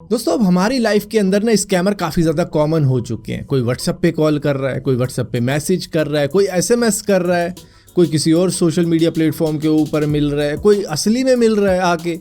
दोस्तों अब हमारी लाइफ के अंदर ना स्कैमर काफ़ी ज़्यादा कॉमन हो चुके हैं। कोई व्हाट्सएप पे कॉल कर रहा है, कोई व्हाट्सएप पे मैसेज कर रहा है, कोई एसएमएस कर रहा है, कोई किसी और सोशल मीडिया प्लेटफॉर्म के ऊपर मिल रहा है, कोई असली में मिल रहा है आके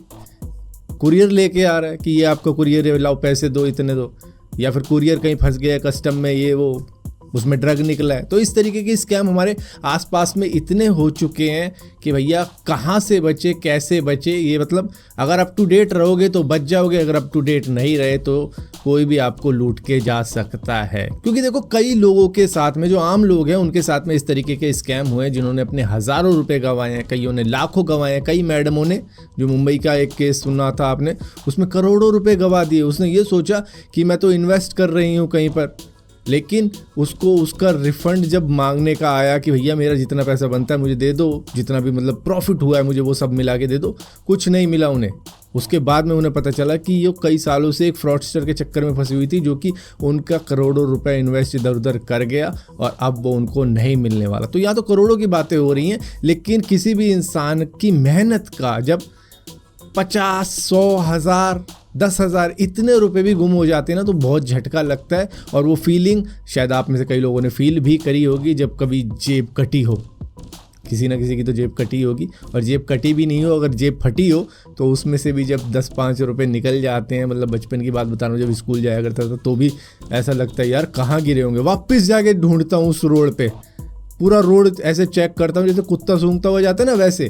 कुरियर लेके आ रहा है कि ये आपका कुरियर है, लाओ पैसे दो, इतने दो, या फिर कुरियर कहीं फंस गया कस्टम में, ये वो उसमें ड्रग निकला है। तो इस तरीके के स्कैम हमारे आसपास में इतने हो चुके हैं कि भैया कहाँ से बचे, कैसे बचे, ये मतलब अगर अप टू डेट रहोगे तो बच जाओगे, अगर अप टू डेट नहीं रहे तो कोई भी आपको लूट के जा सकता है। क्योंकि देखो कई लोगों के साथ में, जो आम लोग हैं उनके साथ में इस तरीके के स्कैम हुए हैं जिन्होंने अपने हज़ारों रुपए गंवाए हैं, कईयों ने लाखों गंवाए हैं। कई मैडमों ने, जो मुंबई का एक केस सुना था आपने, उसमें करोड़ों रुपए गंवा दिए। उसने ये सोचा कि मैं तो इन्वेस्ट कर रही हूँ कहीं पर, लेकिन उसको उसका रिफंड जब मांगने का आया कि भैया मेरा जितना पैसा बनता है मुझे दे दो, जितना भी मतलब प्रॉफिट हुआ है मुझे वो सब मिला के दे दो, कुछ नहीं मिला उन्हें। उसके बाद में उन्हें पता चला कि ये कई सालों से एक फ्रॉडस्टर के चक्कर में फंसी हुई थी, जो कि उनका करोड़ों रुपए इन्वेस्ट इधर उधर कर गया और अब वो उनको नहीं मिलने वाला। तो यहाँ तो करोड़ों की बातें हो रही हैं, लेकिन किसी भी इंसान की मेहनत का जब 50, 100, 1000, 10,000 इतने रुपए भी गुम हो जाते हैं ना, तो बहुत झटका लगता है। और वो फीलिंग शायद आप में से कई लोगों ने फील भी करी होगी जब कभी जेब कटी हो। किसी ना किसी की तो जेब कटी होगी, और जेब कटी भी नहीं हो, अगर जेब फटी हो तो उसमें से भी जब 10-5 रुपए निकल जाते हैं, मतलब बचपन की बात बता रहा हूँ, जब स्कूल जाया करता था तो भी ऐसा लगता है यार कहाँ गिरे होंगे। वापस जाके ढूंढता हूँ उस रोड पे, पूरा रोड ऐसे चेक करता हूँ जैसे कुत्ता सूंघता हुआ जाता है ना, वैसे।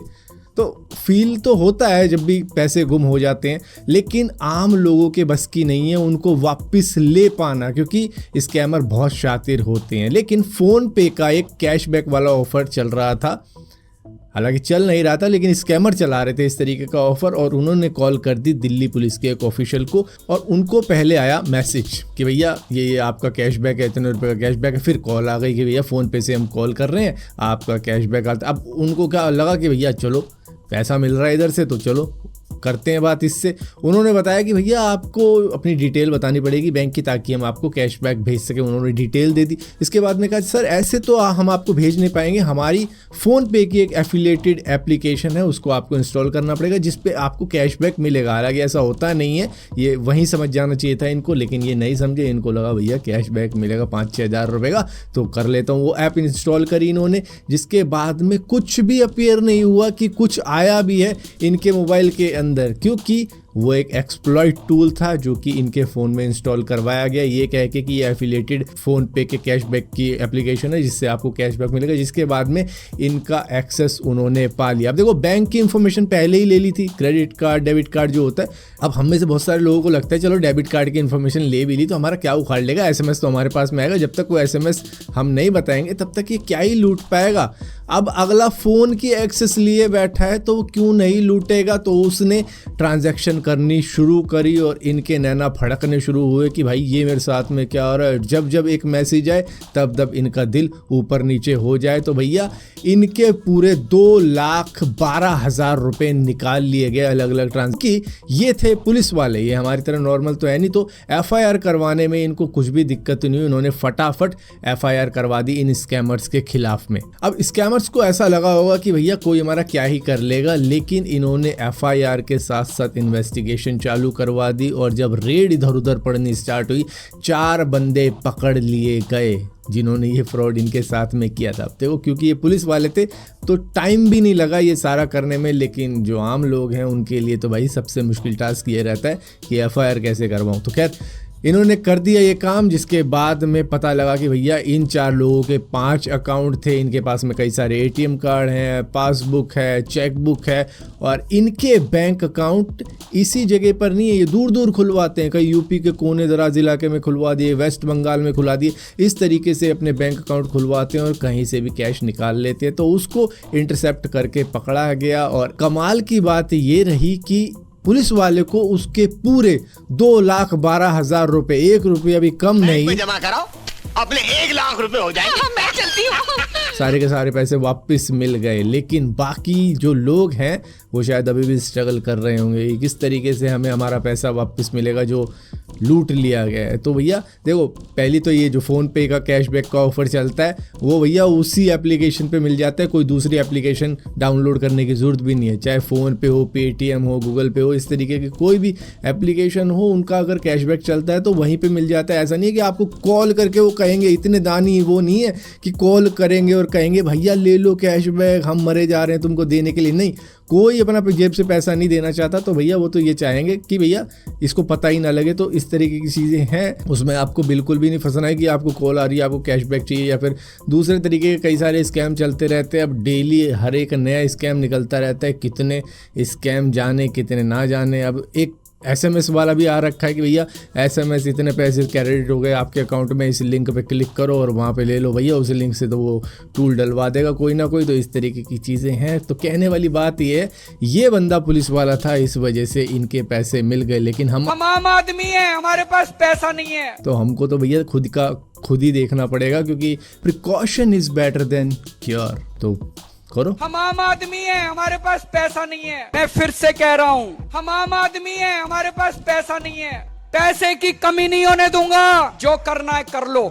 तो फील तो होता है जब भी पैसे गुम हो जाते हैं, लेकिन आम लोगों के बस की नहीं है उनको वापस ले पाना, क्योंकि स्कैमर बहुत शातिर होते हैं। लेकिन फ़ोन पे का एक कैशबैक वाला ऑफ़र चल रहा था, हालांकि चल नहीं रहा था लेकिन स्कैमर चला रहे थे इस तरीके का ऑफ़र, और उन्होंने कॉल कर दी दिल्ली पुलिस के एक ऑफिशियल को। और उनको पहले आया मैसेज कि भैया ये आपका कैशबैक है, इतने रुपये का कैशबैक है। फिर कॉल आ गई कि भैया फ़ोन पे से हम कॉल कर रहे हैं, आपका कैशबैक आता। अब उनको क्या लगा कि भैया चलो पैसा मिल रहा है इधर से, तो चलो करते हैं बात इससे। उन्होंने बताया कि भैया आपको अपनी डिटेल बतानी पड़ेगी बैंक की, ताकि हम आपको कैशबैक भेज सकें। उन्होंने डिटेल दे दी। इसके बाद में कहा सर ऐसे तो हम आपको भेज नहीं पाएंगे, हमारी फ़ोन पे की एक एफिलिएटेड एप्लीकेशन है, उसको आपको इंस्टॉल करना पड़ेगा, जिस पे आपको कैशबैक मिलेगा। हालांकि ऐसा होता नहीं है, ये वहीं समझ जाना चाहिए था इनको, लेकिन ये नहीं समझे। इनको लगा भैया कैशबैक मिलेगा 5-6 हज़ार रुपये का, तो कर लेता हूँ। वो ऐप इंस्टॉल करी इन्होंने, जिसके बाद में कुछ भी अपीयर नहीं हुआ कि कुछ आया भी है इनके मोबाइल के अंदर, क्योंकि वो एक एक्सप्लॉइट टूल था जो कि इनके फ़ोन में इंस्टॉल करवाया गया, ये कह के कि ये एफिलिएटेड फ़ोन पे के कैशबैक की एप्लीकेशन है जिससे आपको कैशबैक मिलेगा। जिसके बाद में इनका एक्सेस उन्होंने पा लिया। अब देखो बैंक की इन्फॉर्मेशन पहले ही ले ली थी, क्रेडिट कार्ड, डेबिट कार्ड जो होता है। अब हम में से बहुत सारे लोगों को लगता है चलो डेबिट कार्ड की इन्फॉर्मेशन ले भी ली तो हमारा क्या उखाड़ लेगा, एसएमएस तो हमारे पास में आएगा। जब तक वो एसएमएस हम नहीं बताएंगे तब तक ये क्या ही लूट पाएगा। अब अगला फ़ोन की एक्सेस लिए बैठा है तो क्यों नहीं लूटेगा। तो उसने ट्रांजैक्शन करनी शुरू करी और इनके नैना फड़कने शुरू हुए कि भाई ये मेरे साथ में क्या हो रहा है। जब जब एक मैसेज आए तब इनका दिल ऊपर नीचे हो जाए। तो भैया इनके पूरे 2,12,000 रुपये निकाल लिए गए अलग अलग ट्रांसफर। ये थे पुलिस वाले, ये हमारी तरह नॉर्मल तो है नहीं, तो एफआईआर करवाने में इनको कुछ भी दिक्कत नहीं हुई। उन्होंने फटाफट एफआईआर करवा दी इन स्कैमर्स के खिलाफ में। अब स्कैमर्स को ऐसा लगा होगा कि भैया कोई हमारा क्या ही कर लेगा, लेकिन इन्होंने एफआईआर के साथ साथ इन्वेस्टिगेशन चालू करवा दी। और जब रेड इधर उधर पड़नी स्टार्ट हुई, 4 बंदे पकड़ लिए गए जिन्होंने ये फ्रॉड इनके साथ में किया था। देखो क्योंकि ये पुलिस वाले थे तो टाइम भी नहीं लगा ये सारा करने में, लेकिन जो आम लोग हैं उनके लिए तो भाई सबसे मुश्किल टास्क ये रहता है कि एफआईआर कैसे करवाऊं। तो खैर इन्होंने कर दिया ये काम, जिसके बाद में पता लगा कि भैया इन 4 लोगों के 5 अकाउंट थे। इनके पास में कई सारे एटीएम कार्ड हैं, पासबुक है, चेकबुक है, और इनके बैंक अकाउंट इसी जगह पर नहीं है, ये दूर दूर खुलवाते हैं। कई यूपी के कोने दराज इलाके में खुलवा दिए, वेस्ट बंगाल में खुला दिए। इस तरीके से अपने बैंक अकाउंट खुलवाते हैं और कहीं से भी कैश निकाल लेते हैं। तो उसको इंटरसेप्ट करके पकड़ा गया। और कमाल की बात ये रही कि पुलिस वाले को उसके पूरे 2,12,000 रुपए, 1 रुपया भी कम नहीं, जमा कराओ, अपने 1 लाख रुपए हो जाएंगे। मैं चलती हूँ। सारे के सारे पैसे वापस मिल गए। लेकिन बाकी जो लोग हैं वो शायद अभी भी स्ट्रगल कर रहे होंगे किस तरीके से हमें हमारा पैसा वापस मिलेगा। जो लूट लिया गया है। तो भैया देखो, पहली तो ये जो फ़ोन पे का कैशबैक का ऑफर चलता है वो भैया उसी एप्लीकेशन पे मिल जाता है, कोई दूसरी एप्लीकेशन डाउनलोड करने की ज़रूरत भी नहीं है। चाहे फ़ोन पे हो, पेटीएम हो, गूगल पे हो, इस तरीके की कोई भी एप्लीकेशन हो, उनका अगर कैशबैक चलता है तो वहीं पे मिल जाता है। ऐसा नहीं है कि आपको कॉल करके वो कहेंगे, इतने दानी वो नहीं है कि कॉल करेंगे और कहेंगे भैया ले लो कैशबैक, हम मरे जा रहे हैं तुमको देने के लिए। नहीं, कोई अपना जेब से पैसा नहीं देना चाहता। तो भैया वो तो ये चाहेंगे कि भैया इसको पता ही ना लगे। तो इस तरीके की चीज़ें हैं, उसमें आपको बिल्कुल भी नहीं फंसना है कि आपको कॉल आ रही है, आपको कैशबैक चाहिए या फिर दूसरे तरीके के कई सारे स्कैम चलते रहते हैं। अब डेली हर एक नया स्कैम निकलता रहता है, कितने स्कैम जाने कितने ना जाने। अब एक SMS वाला भी आ रखा है कि भैया SMS इतने पैसे क्रेडिट हो गए आपके अकाउंट में, इस लिंक पे क्लिक करो और वहाँ पे ले लो भैया, उस लिंक से तो वो टूल डलवा देगा कोई ना कोई। तो इस तरीके की चीज़ें हैं। तो कहने वाली बात ये बंदा पुलिस वाला था, इस वजह से इनके पैसे मिल गए। लेकिन हम आम आदमी है, हमारे पास पैसा नहीं है, तो हमको तो भैया खुद ही देखना पड़ेगा, क्योंकि precaution is better than cure. तो करो। हम आम आदमी है, हमारे पास पैसा नहीं है। मैं फिर से कह रहा हूँ, हम आम आदमी है, हमारे पास पैसा नहीं है। पैसे की कमी नहीं होने दूंगा, जो करना है कर लो।